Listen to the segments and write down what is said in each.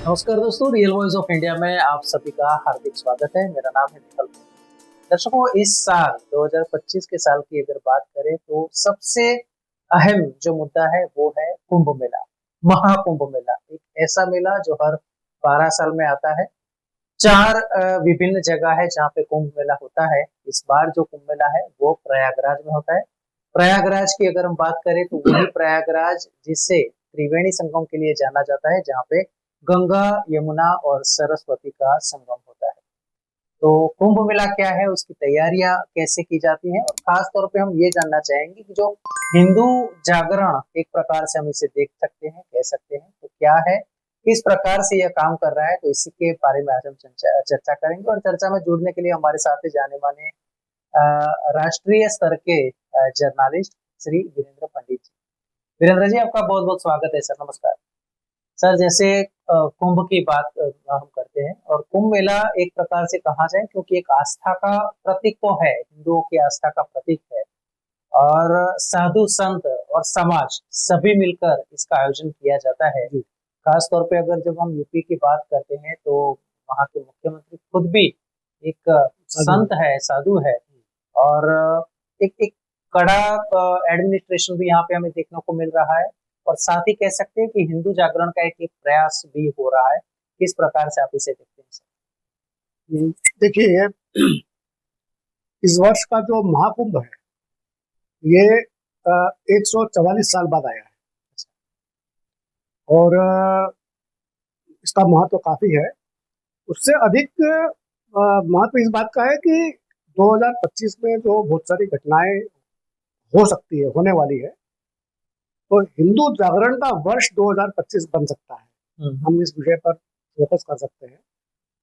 नमस्कार दोस्तों, real voice of India में आप सभी का हार्दिक स्वागत है। मेरा नाम है निखिल। दर्शकों, इस साल 2025 के साल की अगर बात करें तो सबसे अहम जो मुद्दा है वो है कुंभ मेला, महाकुंभ मेला। एक ऐसा मेला जो हर 12 साल में आता है। चार विभिन्न जगह है जहाँ पे कुंभ मेला होता है। इस बार जो कुंभ मेला है वो प्रयागराज में होता है। प्रयागराज की अगर हम बात करें तो वही प्रयागराज जिसे त्रिवेणी संगम के लिए जाना जाता है, जहाँ पे गंगा, यमुना और सरस्वती का संगम होता है। तो कुंभ मेला क्या है, उसकी तैयारियां कैसे की जाती हैं, और खास तौर पे हम ये जानना चाहेंगे कि जो हिंदू जागरण एक प्रकार से हम इसे देख सकते हैं, कह सकते हैं, तो क्या है, किस प्रकार से यह काम कर रहा है, तो इसी के बारे में आज हम चर्चा करेंगे। और चर्चा में जुड़ने के लिए हमारे साथ ही जाने माने राष्ट्रीय स्तर के जर्नलिस्ट श्री वीरेंद्र पंडित जी। वीरेंद्र जी, आपका बहुत बहुत स्वागत है सर। नमस्कार सर। जैसे कुंभ की बात हम करते हैं, और कुंभ मेला एक प्रकार से कहा जाए क्योंकि एक आस्था का प्रतीक तो है, हिंदुओं की आस्था का प्रतीक है। और साधु संत और समाज सभी मिलकर इसका आयोजन किया जाता है। खास तौर पे अगर जब हम यूपी की बात करते हैं तो वहाँ के मुख्यमंत्री खुद भी एक संत है, साधु है। और एक एक कड़ा एडमिनिस्ट्रेशन भी यहाँ पे हमें देखने को मिल रहा है। और साथ ही कह सकते हैं कि हिंदू जागरण का एक प्रयास भी हो रहा है। किस प्रकार से आप इसे देखते हैं सर? देखिए, इस वर्ष का जो महाकुंभ है ये 144 साल बाद आया है। और इसका महत्व काफी है। उससे अधिक महत्व इस बात का है कि 2025 में जो बहुत सारी घटनाएं हो सकती है, होने वाली है, तो हिंदू जागरण का वर्ष 2025 बन सकता है। हम इस विषय पर फोकस कर सकते हैं।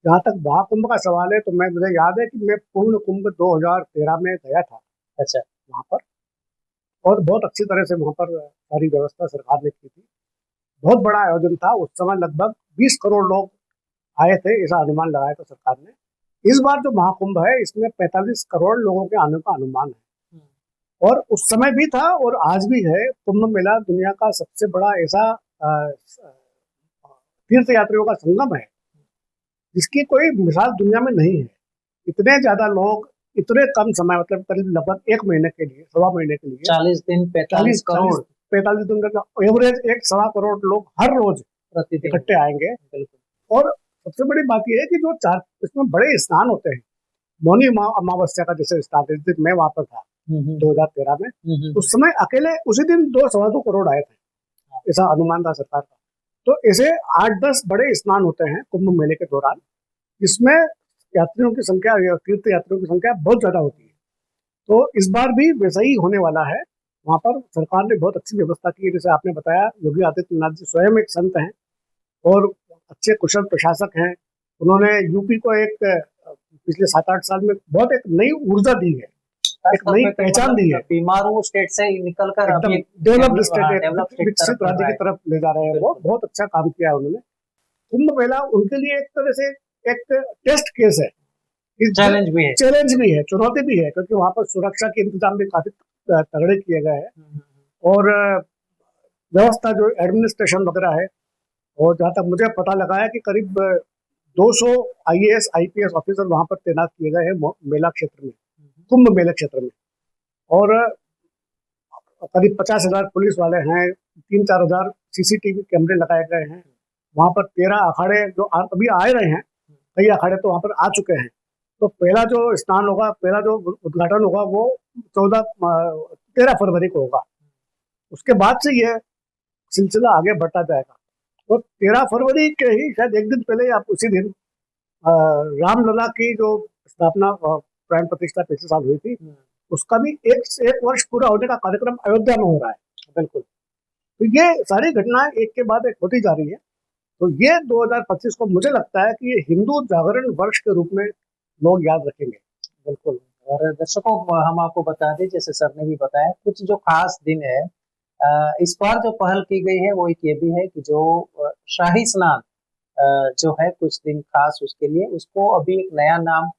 जहाँ तक महाकुंभ का सवाल है तो मुझे याद है कि मैं पूर्ण कुंभ 2013 में गया था। अच्छा। वहाँ पर, और बहुत अच्छी तरह से वहाँ पर सारी व्यवस्था सरकार ने की थी। बहुत बड़ा आयोजन था। उस समय लगभग 20 करोड़ लोग आए थे, ऐसा अनुमान लगाया था सरकार ने। इस बार जो महाकुंभ है इसमें 45 करोड़ लोगों के आने का अनुमान है। और उस समय भी था और आज भी है। कुंभ मेला दुनिया का सबसे बड़ा ऐसा तीर्थ यात्रियों का संगम है जिसकी कोई मिसाल दुनिया में नहीं है। इतने ज्यादा लोग इतने कम समय, मतलब करीब लगभग 1 महीने के लिए, 1.25 महीने के लिए 40 दिन 45 करोड़ 45 दिन का एवरेज 1.25 करोड़ लोग हर रोज प्रतिदिन इकट्ठे आएंगे। और सबसे बड़ी बात यह है कि जो इसमें बड़े स्नान होते हैं, मौनी अमावस्या का जैसे स्नान, जिस दिन मैं वहां पर था 2013 में, उस समय अकेले उसी दिन 2-2.25 करोड़ आए थे, ऐसा अनुमान था सरकार का। तो ऐसे 8-10 बड़े स्नान होते हैं कुंभ मेले के दौरान, जिसमें यात्रियों की संख्या, तीर्थ यात्रियों की संख्या बहुत ज्यादा होती है। तो इस बार भी वैसा ही होने वाला है। वहां पर सरकार ने बहुत अच्छी व्यवस्था की है। जैसे आपने बताया, योगी आदित्यनाथ जी स्वयं एक संत हैं और अच्छे कुशल प्रशासक हैं। उन्होंने यूपी को एक पिछले 7-8 साल में बहुत एक नई ऊर्जा दी है, एक नई पहचान दी है। बीमारू स्टेट से निकलकर एकदम डेवलप्ड स्टेट, विकसित राज्य की तरफ ले जा रहे हैं। वो बहुत अच्छा काम किया है उन्होंने। कुंभ मेला उनके लिए एक तरह से एक टेस्ट केस है, चैलेंज भी है, चुनौती भी है, क्योंकि वहां पर सुरक्षा के इंतजाम भी काफी तगड़े किए गए हैं। और व्यवस्था जो एडमिनिस्ट्रेशन वगैरह है, और जहाँ तक मुझे पता लगा है कि करीब 200 IAS IPS ऑफिसर वहां पर तैनात किए गए हैं मेला क्षेत्र में, कुंभ मेला क्षेत्र में। और करीब 50,000 पुलिस वाले हैं, 3-4 हजार CCTV कैमरे लगाए गए हैं। वहां पर 13 अखाड़े जो अभी आ रहे हैं, कई अखाड़े तो वहां पर आ चुके हैं। तो पहला जो स्नान होगा, पहला जो उद्घाटन होगा वो 13 फरवरी को होगा। उसके बाद से ये सिलसिला आगे बढ़ता जाएगा। तो 13 फरवरी के ही शायद एक दिन पहले या उसी दिन रामलला की जो स्थापना, प्राण प्रतिष्ठा पिछले साल हुई थी, उसका भी एक वर्ष पूरा होने का कार्यक्रम अयोध्या में हो रहा है। बिल्कुल। तो ये सारी घटनाएं एक के बाद एक होती जा रही है। तो ये 2025 को मुझे लगता है कि ये हिंदू जागरण वर्ष के रूप में लोग याद रखेंगे। बिल्कुल। और दर्शकों, हम आपको बता दें, जैसे सर ने भी बताया, कुछ जो खास दिन है इस बार जो पहल की गई है वो एक ये भी है कि जो शाही स्नान जो है कुछ दिन खास उसके लिए, उसको अभी एक नया नाम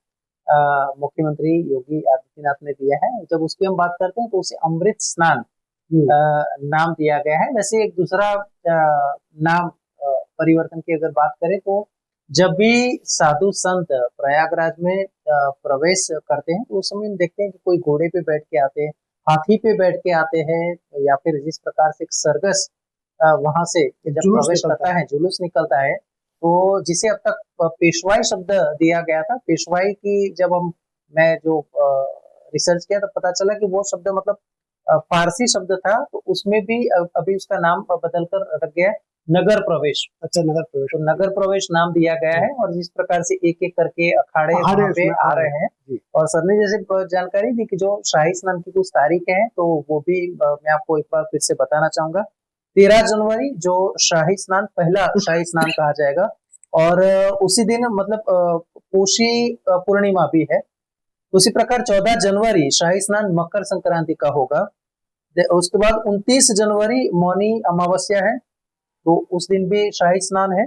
मुख्यमंत्री योगी आदित्यनाथ ने दिया है। जब उसकी हम बात करते हैं तो उसे अमृत स्नान नाम दिया गया है। वैसे एक दूसरा नाम परिवर्तन की अगर बात करें तो जब भी साधु संत प्रयागराज में प्रवेश करते हैं तो उस समय हम देखते हैं कि कोई घोड़े पे बैठ के आते हैं, हाथी पे बैठ के आते हैं, या फिर जिस प्रकार से एक सरगस वहां से जब जुलूस प्रवेश निकलता करता है, जुलूस निकलता है, तो जिसे अब तक पेशवाई शब्द दिया गया था, पेशवाई की जब मैं जो रिसर्च किया तो पता चला कि वो शब्द मतलब फारसी शब्द था, तो उसमें भी अभी उसका नाम बदल कर रख गया है नगर प्रवेश। अच्छा, नगर प्रवेश। तो नगर प्रवेश नाम दिया गया है, और जिस प्रकार से एक एक करके अखाड़े अखाड़े वहां पे उसमें आ आ रहे रहे हैं। जी। और सर ने जैसे जानकारी दी कि जो शाही स्नान की कुछ तारीखें हैं, तो वो भी मैं आपको एक बार फिर से बताना चाहूंगा। 13 जनवरी जो शाही स्नान, पहला शाही स्नान कहा जाएगा, और उसी दिन मतलब पोषी पूर्णिमा भी है। उसी प्रकार 14 जनवरी शाही स्नान मकर संक्रांति का होगा। उसके बाद 29 जनवरी मौनी अमावस्या है, तो उस दिन भी शाही स्नान है।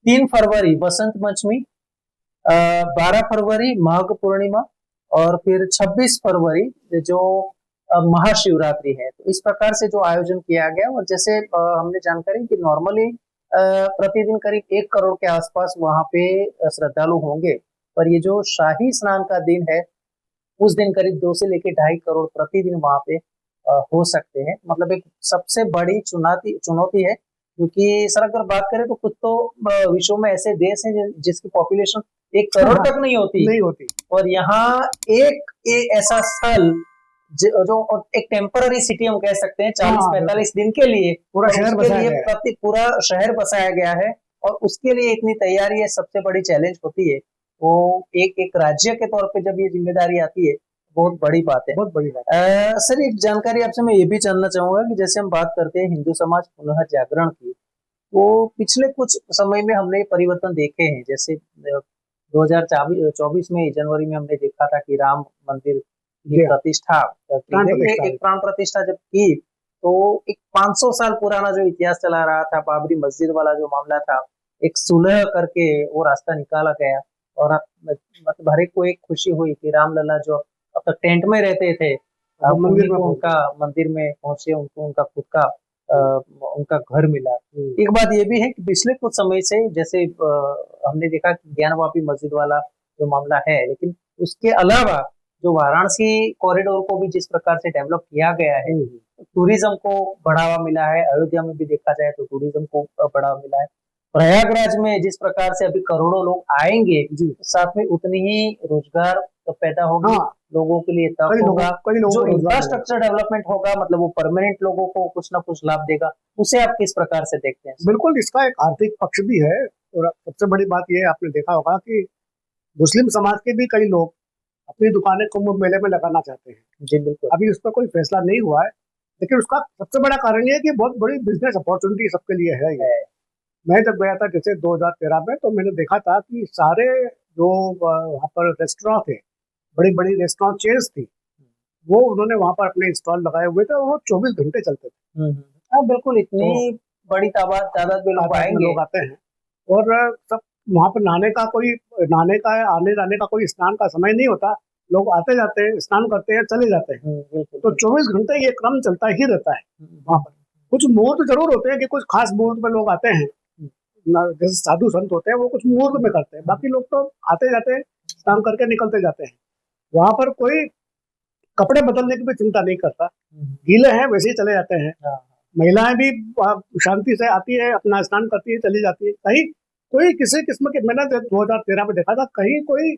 3 फरवरी बसंत पंचमी, 12 फरवरी माघ पूर्णिमा, और फिर 26 फरवरी जो महाशिवरात्रि है। तो इस प्रकार से जो आयोजन किया गया, और जैसे हमने जानकारी कि नॉर्मली प्रतिदिन करीब 1 करोड़ के आसपास वहां पे श्रद्धालु होंगे, पर ये जो शाही स्नान का दिन है, उस दिन करीब 2 से लेकर 2.5 करोड़ प्रतिदिन वहां पे हो सकते हैं। मतलब एक सबसे बड़ी चुनौती चुनौती है, क्योंकि सर अगर बात करें तो कुछ तो विश्व में ऐसे देश हैं जिसकी पॉपुलेशन 1 करोड़ तक नहीं होती, नहीं होती। और यहाँ एक ऐसा स्थल जो एक टेम्पररी सिटी हम कह सकते हैं, हाँ, 40-45 दिन के लिए, पूरा और शहर उसके बसाया लिए गया है। पूरा शहर बसाया गया है, और उसके लिए इतनी तैयारी है, सबसे बड़ी चैलेंज होती है। वो एक एक राज्य के तौर पे जब ये जिम्मेदारी आती है, बहुत बड़ी बात है। बहुत बड़ी बात। सर एक जानकारी आपसे मैं ये भी जानना चाहूंगा कि जैसे हम बात करते हैं हिंदू समाज पुनः जागरण की, तो पिछले कुछ समय में हमने परिवर्तन देखे हैं। जैसे 2024 में जनवरी में हमने देखा था कि राम मंदिर की जी हाँ, प्रतिष्ठा की प्राण गई है, प्रतिष्ठा। एक प्राण प्रतिष्ठा जब की, तो एक 500 साल पुराना जो इतिहास चला रहा था, बाबरी मस्जिद वाला जो मामला था, एक सुलह करके वो रास्ता निकाला गया, और मतलब हर एक को एक खुशी हुई कि रामलला जो अब तक टेंट में रहते थे, वो अब मंदिर उन्हीं में को पहुंच उनका मंदिर में पहुंचे, उनको उनका खुद का अ, उनका घर मिला। गए। एक बात ये भी है कि पिछले कुछ समय से जैसे हमने देखा कि ज्ञानवापी मस्जिद वाला जो मामला है, लेकिन उसके अलावा जो वाराणसी कॉरिडोर को भी जिस प्रकार से डेवलप किया गया है, टूरिज्म को बढ़ावा मिला है। अयोध्या में भी देखा जाए तो टूरिज्म को बढ़ावा मिला है। प्रयागराज में जिस प्रकार से अभी करोड़ों लोग आएंगे, जी। साथ में उतनी ही रोजगार तो पैदा होगी, हाँ, लोगों के लिए तक कई होगा। लोगों जो को रोजगार मिलेगा। इंफ्रास्ट्रक्चर डेवलपमेंट होगा, मतलब वो परमानेंट लोगों को कुछ ना कुछ लाभ देगा। उसे आप किस प्रकार से देखते हैं? बिल्कुल, इसका एक आर्थिक पक्ष भी है, और सबसे बड़ी बात यह आपने देखा होगा कि मुस्लिम समाज के भी कई लोग अपनी दुकानें कुंभ मेले में लगाना चाहते हैं। जी बिल्कुल। अभी उस पर कोई फैसला नहीं हुआ है, लेकिन उसका सबसे बड़ा कारण ये है कि बहुत बड़ी बिजनेस अपॉर्चुनिटी सबके लिए है ये। मैं जब गया था जैसे 2013 में, तो मैंने देखा था कि सारे जो वहाँ पर रेस्टोरेंट थे, बड़ी बड़ी रेस्टोरेंट चेन्स थी, वो उन्होंने वहाँ पर अपने स्टॉल लगाए हुए थे, और वो 24 घंटे चलते थे। हाँ बिल्कुल, इतनी तो बड़ी तादाद में लोग तादाद में आएंगे। लोग आते हैं, और सब वहाँ पर नहाने का आने जाने का कोई स्नान का समय नहीं होता। लोग आते जाते हैं, स्नान करते हैं, चले जाते हैं। बिल्कुल। तो 24 घंटे ये क्रम चलता ही रहता है वहाँ पर। कुछ मुहूर्त जरूर होते हैं कि कुछ खास मुहूर्त में लोग आते हैं, जैसे साधु संत होते हैं, वो कुछ मुहूर्त में करते हैं। बाकी लोग तो आते जाते हैं, स्नान करके निकलते जाते हैं। वहां पर कोई कपड़े बदलने की भी चिंता नहीं करता, गीले हैं वैसे ही चले जाते हैं। महिलाएं भी शांति से आती है, अपना स्नान करती है, चली जाती है। कहीं कोई किसी किस्म के, मैंने 2013 में देखा था, कहीं कोई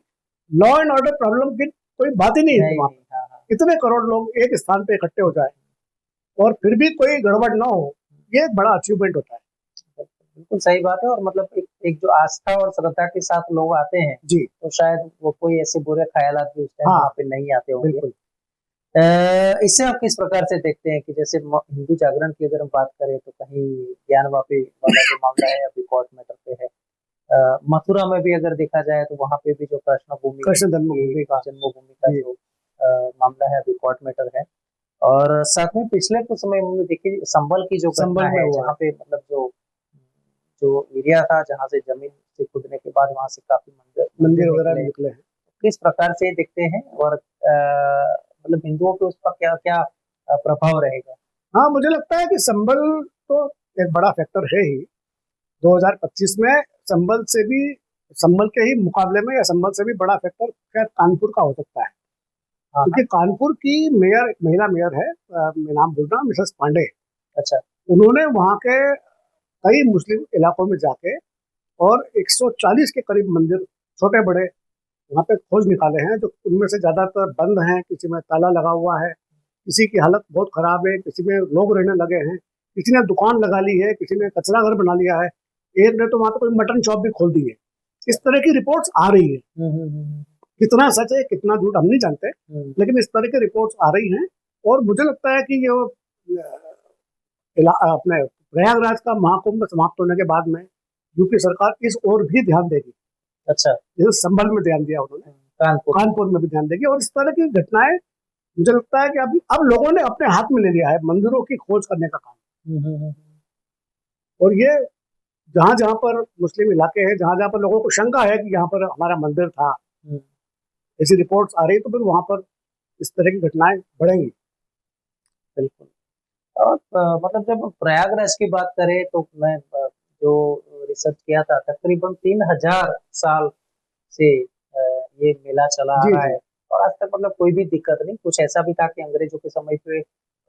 लॉ एंड ऑर्डर प्रॉब्लम की कोई बात ही नहीं है वहां पर। इतने करोड़ लोग एक स्थान पे इकट्ठे हो जाए और फिर भी कोई गड़बड़ ना हो, ये एक बड़ा अचीवमेंट होता है। बिल्कुल सही बात है, और मतलब एक जो आस्था और श्रद्धा के साथ लोग आते हैं, जी, तो शायद वो कोई ऐसे बुरे ख्यालात भी उस टाइम हाँ, वहाँ पे नहीं आते होंगे। बिल्कुल। इससे आप किस प्रकार से देखते हैं कि जैसे हिंदू जागरण की अगर हम बात करें, तो कहीं ज्ञानवापी वाला जो मामला है अभी कोर्ट मैटर पे है। मथुरा में भी अगर देखा जाए तो वहाँ पे भी जो कृष्ण जन्मभूमि का जो मामला है अभी कोर्ट मैटर है। और साथ में पिछले कुछ समय में देखिए संभल की जो घटना है, जहाँ पे मतलब जो जो एरिया था जहाँ से जमीन से खुदने के बाद वहां से काफी मंदिर वगैरह निकले हैं। किस प्रकार से देखते हैं, और मतलब हिंदुओं पे उसका क्या क्या प्रभाव रहेगा? हाँ, मुझे लगता है कि संबल तो एक बड़ा फैक्टर है ही, 2025 में संभल के ही मुकाबले में या संभल से भी बड़ा फैक्टर शायद कानपुर का हो सकता है, हाँ क्योंकि कानपुर की मेयर, महिला मेयर है, मैं नाम बोल रहा हूँ, मिसेस पांडे। अच्छा। उन्होंने वहाँ के कई मुस्लिम इलाकों में जाके और 140 के करीब मंदिर छोटे बड़े वहाँ पे खोज निकाले हैं, जो उनमें से ज्यादातर बंद हैं, किसी में ताला लगा हुआ है, किसी की हालत बहुत खराब है, किसी में लोग रहने लगे हैं, किसी ने दुकान लगा ली है, किसी ने कचरा घर बना लिया है, एक ने तो वहाँ पे कोई मटन शॉप भी खोल दी है। इस तरह की रिपोर्ट्स आ रही है। कितना सच है कितना झूठ हम नहीं जानते, लेकिन इस तरह की रिपोर्ट्स आ रही हैं। और मुझे लगता है कि ये अपने प्रयागराज का महाकुंभ समाप्त होने के बाद में यूपी सरकार इस ओर भी ध्यान देगी। अच्छा। जैसे संभल में ध्यान दिया उन्होंने, कानपुर में भी ध्यान देगी। और इस तरह की घटनाएं मुझे लगता है कि अब लोगों ने अपने हाथ में ले लिया है मंदिरों की खोज करने का काम। और ये जहां जहां पर मुस्लिम इलाके हैं, जहां जहां पर लोगों को शंका है कि यहाँ पर हमारा मंदिर था, ऐसी रिपोर्ट्स आ रही, तो फिर वहां पर इस तरह की घटनाएं बढ़ेंगी। बिल्कुल। और मतलब जब प्रयागराज की बात करें तो मैं जो रिसर्च किया था, तकरीबन 3000 साल से ये मेला चला आ रहा है, और आज तक मतलब कोई भी दिक्कत नहीं। कुछ ऐसा भी था कि अंग्रेजों के समय पे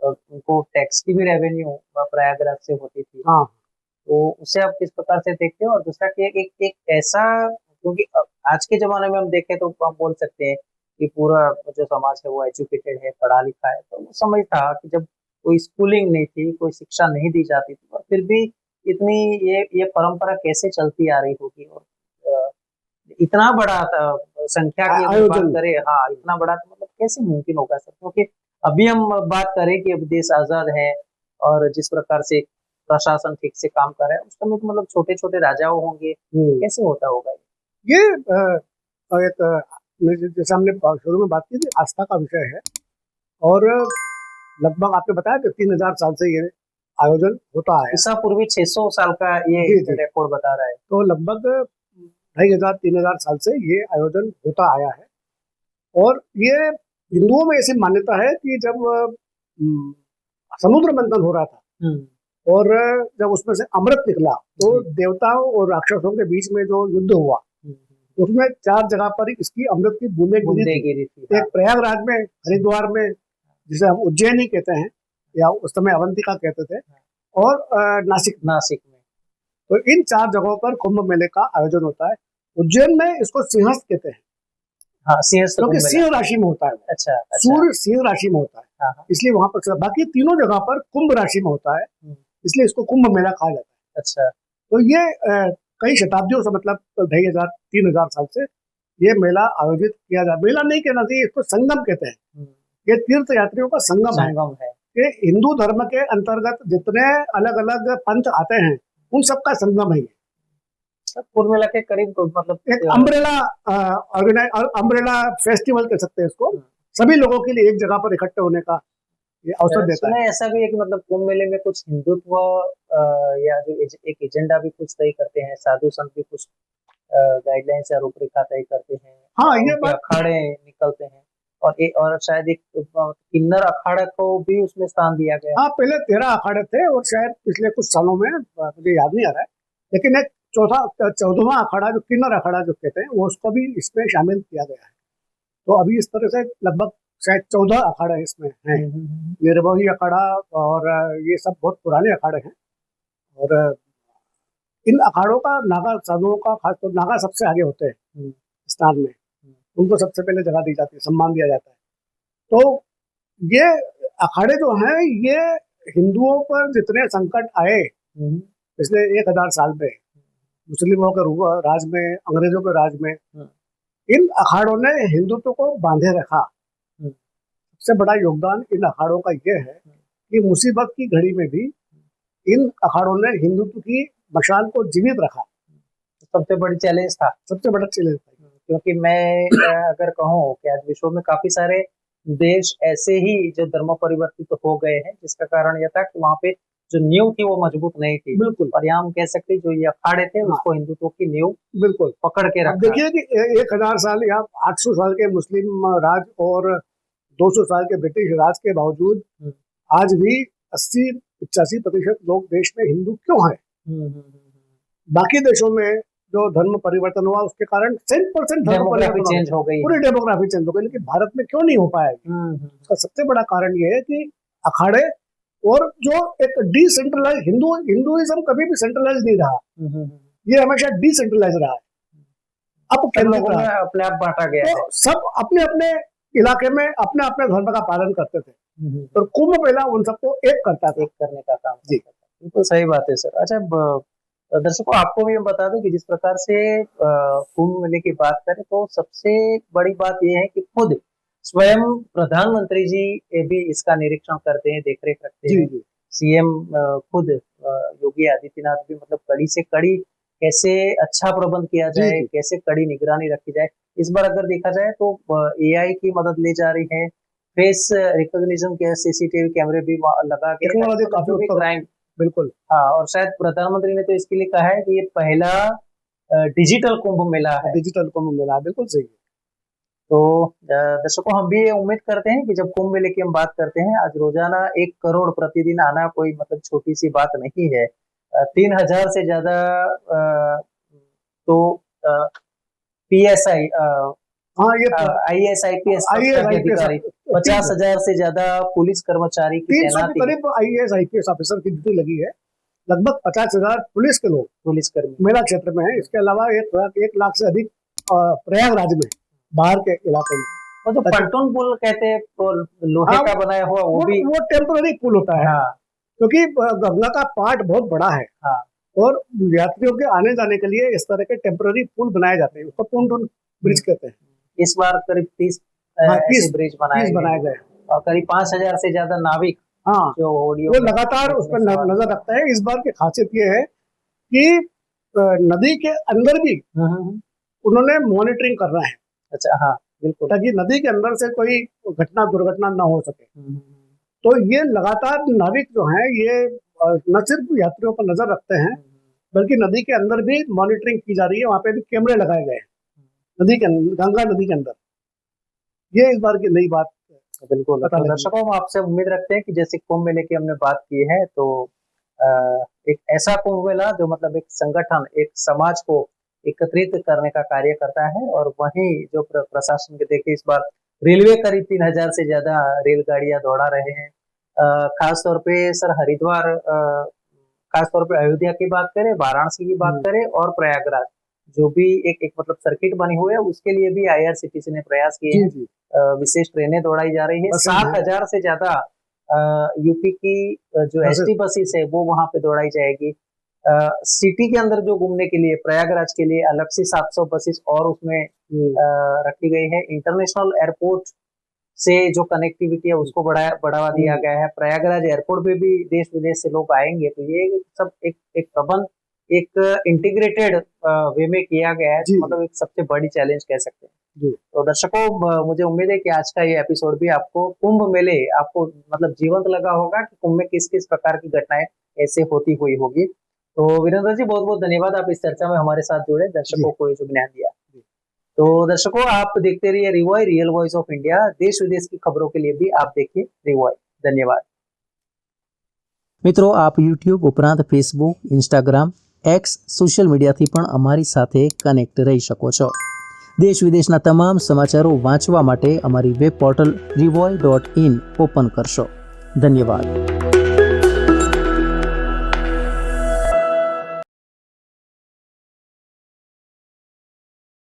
उनको टैक्स की भी रेवेन्यू प्रयागराज से होती थी। हाँ। तो उसे आप किस प्रकार से देखते हैं? और दूसरा कि एक ऐसा, क्योंकि आज के जमाने में हम देखें तो हम बोल सकते हैं कि पूरा जो समाज है वो एजुकेटेड है, पढ़ा लिखा है। तो वो समझ था कि जब कोई स्कूलिंग नहीं थी, कोई शिक्षा नहीं दी जाती थी, और फिर भी इतनी ये परंपरा कैसे चलती आ रही होगी। और इतना बड़ा संख्या की अगर बात करें, हाँ इतना बड़ा, तो मतलब कैसे मुमकिन होगा सर? क्योंकि अभी हम बात करें कि अब देश आजाद है और जिस प्रकार से प्रशासन ठीक से काम कर रहा है, उस समय तो मतलब छोटे छोटे राजाओं होंगे, कैसे होता होगा ये? एक जैसे हमने शुरू में बात की थी, आस्था का विषय है। और लगभग आपने बताया कि 3000 साल से ये आयोजन होता है। ईसा पूर्वी 600 साल का ये रिकॉर्ड बता रहा है। तो लगभग 2500-3000 साल से ये आयोजन होता आया है। और ये हिंदुओं में ऐसी मान्यता है कि जब समुद्र मंथन हो रहा था और जब उसमें से अमृत निकला, तो देवताओं और राक्षसों के बीच में जो युद्ध हुआ, उसमें 4 जगह पर इसकी अमृत की बूंदें गिरी थी। एक प्रयागराज में, हरिद्वार में, जिसे हम उज्जैनी कहते हैं या उस समय अवंतिका कहते थे, और नासिक में। तो इन 4 जगहों पर कुंभ मेले का आयोजन होता है। उज्जैन में इसको सिंहस्थ कहते हैं, हाँ, क्योंकि सिंह राशि में होता है। अच्छा। सूर्य सिंह राशि में होता है, इसलिए वहां पर। बाकी तीनों जगह पर कुंभ राशि में होता है, इसलिए इसको कुंभ मेला कहा जाता है। अच्छा। तो ये कई शताब्दियों से, मतलब 2500-3000 साल से ये मेला आयोजित किया जाता है। मेला नहीं कहना चाहिए, इसको संगम कहते हैं। ये तीर्थ यात्रियों का संगम है। ये हिंदू धर्म के अंतर्गत जितने अलग अलग पंथ आते हैं, उन सबका संगम है। कुल मिला के करीब मतलब एक अम्ब्रेला फेस्टिवल कह सकते हैं इसको, सभी लोगों के लिए एक जगह पर इकट्ठे होने का ये अवसर देता है। ऐसा भी है कि मतलब कुंभ मेले में कुछ हिंदुत्व या जो एक एजेंडा भी कुछ तय करते हैं, साधु संत भी कुछ गाइडलाइंस या रूपरेखा तय करते हैं। हाँ, ये अखाड़े निकलते हैं, और शायद एक किन्नर अखाड़ा को भी उसमें स्थान दिया गया। हाँ, पहले 13 अखाड़े थे, और शायद पिछले कुछ सालों में, मुझे याद नहीं आ रहा है, लेकिन एक 14वां अखाड़ा जो किन्नर अखाड़ा जो कहते हैं, वो उसको भी इसमें शामिल किया गया है। तो अभी इस तरह से लगभग शायद 14 अखाड़े इसमें हैं। निर्मोही अखाड़ा और ये सब बहुत पुराने अखाड़े हैं। और इन अखाड़ों का नागा साधुओं का, खासतौर नागा सबसे आगे होते हैं स्नान में, उनको सबसे पहले जगह दी जाती है, सम्मान दिया जाता है। तो ये अखाड़े जो हैं, ये हिंदुओं पर जितने संकट आए पिछले 1000 साल में, मुस्लिमों के राज में, अंग्रेजों के राज में, इन अखाड़ों ने हिंदुत्व को बांधे रखा। सबसे बड़ा योगदान इन अखाड़ों का ये है कि मुसीबत की घड़ी में भी इन अखाड़ों ने हिंदुत्व की मशाल को जीवित रखा। सबसे बड़ी चैलेंज था, क्योंकि मैं अगर कहूँ कि आज विश्व में काफी सारे देश ऐसे ही जो धर्म परिवर्तित हो गए हैं, जिसका कारण यह था कि वहाँ पे जो नींव थी वो मजबूत नहीं थी। बिल्कुल। और यहाँ हम कह सकते हैं जो ये अखाड़े थे, उसको हिंदुत्व की नींव बिल्कुल पकड़ के रखा। देखिए कि 1000 साल या 800 साल के मुस्लिम राज और 200 साल के ब्रिटिश राज के बावजूद आज भी 80-85% लोग देश में हिंदू क्यों हैं? बाकी देशों में जो धर्म परिवर्तन हुआ उसके कारण 100% धर्म डेमोग्राफी परिवर्तन चेंज हो गई। पूरी डेमोग्राफी चेंज हो गई, लेकिन भारत में क्यों नहीं हो पाया? उसका सबसे बड़ा कारण ये है कि अखाड़े और जो एक डिसेंट्रलाइज हिंदुइज्म कभी भी सेंट्रलाइज नहीं रहा, ये हमेशा डिसेंट्रलाइज रहा है। अब लोगों में अपने आप बांटा गया है। तो सब अपने अपने इलाके में अपने अपने धर्म का पालन करते थे, और कुंभ मेला उन सबको एक करता था, एक करने का काम जी। बिल्कुल सही बात है सर। अच्छा दर्शकों, आपको भी हम बता दें कि जिस प्रकार से कुंभ मेले की बात करें तो सबसे बड़ी बात यह है कि खुद स्वयं प्रधानमंत्री जी भी इसका निरीक्षण करते हैं, देखरेख रखते हैं। सीएम खुद योगी आदित्यनाथ भी मतलब कड़ी से कड़ी कैसे अच्छा प्रबंध किया जाए, कैसे कड़ी निगरानी रखी जाए। इस बार अगर देखा जाए तो एआई की मदद ली जा रही है, फेस रिकॉग्निशन के सीसीटीवी कैमरे भी लगा के क्राइम बिल्कुल। हाँ, और शायद प्रधानमंत्री ने तो इसके लिए कहा है कि ये पहला डिजिटल कुंभ मेला है। डिजिटल कुंभ मेला, बिल्कुल सही। तो दर्शकों, हम भी ये उम्मीद करते हैं कि जब कुंभ मेले की हम बात करते हैं, आज रोजाना 1 करोड़ प्रतिदिन आना कोई मतलब छोटी सी बात नहीं है। 3000 से ज्यादा तो PSI IAS IPS अधिकारी, 50,000 से ज्यादा पुलिस कर्मचारी की तैनाती, करीब IAS IPS ऑफिसर की ड्यूटी लगी है। लगभग 50,000 पुलिस के लोग, पुलिसकर्मी मेला क्षेत्र में है। इसके अलावा 1 लाख से अधिक प्रयागराज में, बाहर के इलाकों में। और जो पंटून पुल कहते हैं लोहे का बनाया हुआ, वो टेम्पररी पुल होता है, क्योंकि गंगा का पार्ट बहुत बड़ा है, और यात्रियों के आने जाने के लिए इस तरह के टेम्पररी पुल बनाए जाते हैं, उसको पोंटून ब्रिज कहते हैं। इस बार करीब 30 ब्रिज बनाए गए, और करीब 5000 से ज्यादा नाविक जो वो लगातार उस पर नजर रखते हैं। इस बार की खासियत ये है कि नदी के अंदर भी उन्होंने मॉनिटरिंग करना है। अच्छा, हाँ बिल्कुल, ताकि नदी के अंदर से कोई दुर्घटना न हो सके। तो ये लगातार नाविक जो हैं, ये न सिर्फ यात्रियों पर नजर रखते हैं, बल्कि नदी के अंदर भी मॉनिटरिंग की जा रही है। वहां पे भी कैमरे लगाए गए हैं गंगा नदी के अंदर। ये इस बार की नई बात बिल्कुल। दर्शकों, हम आपसे उम्मीद रखते हैं कि जैसे कुंभ मेले की हमने बात की है, तो एक ऐसा कुंभ मेला जो मतलब एक संगठन, एक समाज को एकत्रित करने का कार्य करता है। और वहीं जो प्रशासन के देखे, इस बार रेलवे करीब 3000 से ज्यादा रेलगाड़ियां दौड़ा रहे हैं। खासतौर पे सर हरिद्वार, खासतौर पे अयोध्या की बात करें, वाराणसी की बात करें, और प्रयागराज जो भी एक मतलब सर्किट बनी हुई है, उसके लिए भी IRCTC ने प्रयास किए हैं। विशेष ट्रेनें दौड़ाई जा रही है। 7000 से ज्यादा यूपी की जो ST बसेस है वो वहां पे दौड़ाई जाएगी। सिटी के अंदर जो घूमने के लिए प्रयागराज के लिए अलग से 700 बसेस और उसमें रखी गई है। इंटरनेशनल एयरपोर्ट से जो कनेक्टिविटी है उसको बढ़ावा दिया गया है। प्रयागराज एयरपोर्ट पे भी देश विदेश से लोग आएंगे, तो ये सब एक प्रबंध, एक इंटीग्रेटेड वे में किया गया है। मतलब एक सबसे बड़ी चैलेंज कह सकते हैं। तो दर्शकों, मुझे उम्मीद है कि आज का ये एपिसोड भी आपको कुंभ मेले आपको मतलब जीवंत लगा होगा कि कुंभ में किस किस प्रकार की घटनाएं ऐसे होती हुई होगी। तो वीरेंद्र जी, बहुत बहुत धन्यवाद, आप इस चर्चा में हमारे साथ जुड़े, दर्शकों को जो ज्ञान दिया। तो दर्शकों, आप देखते रहिए Ribhoi, real voice of India. देश विदेश की खबरों के लिए भी आप देखिए रिवॉय। धन्यवाद મિત્રો, आप YouTube ઉપરાંત Facebook, Instagram, X સોશિયલ મીડિયાથી પણ અમારી સાથે કનેક્ટ રહી શકો છો. દેશ વિદેશના તમામ સમાચારો વાંચવા માટે અમારી વેબ પોર્ટલ revoy.in ઓપન કરશો. ધન્યવાદ.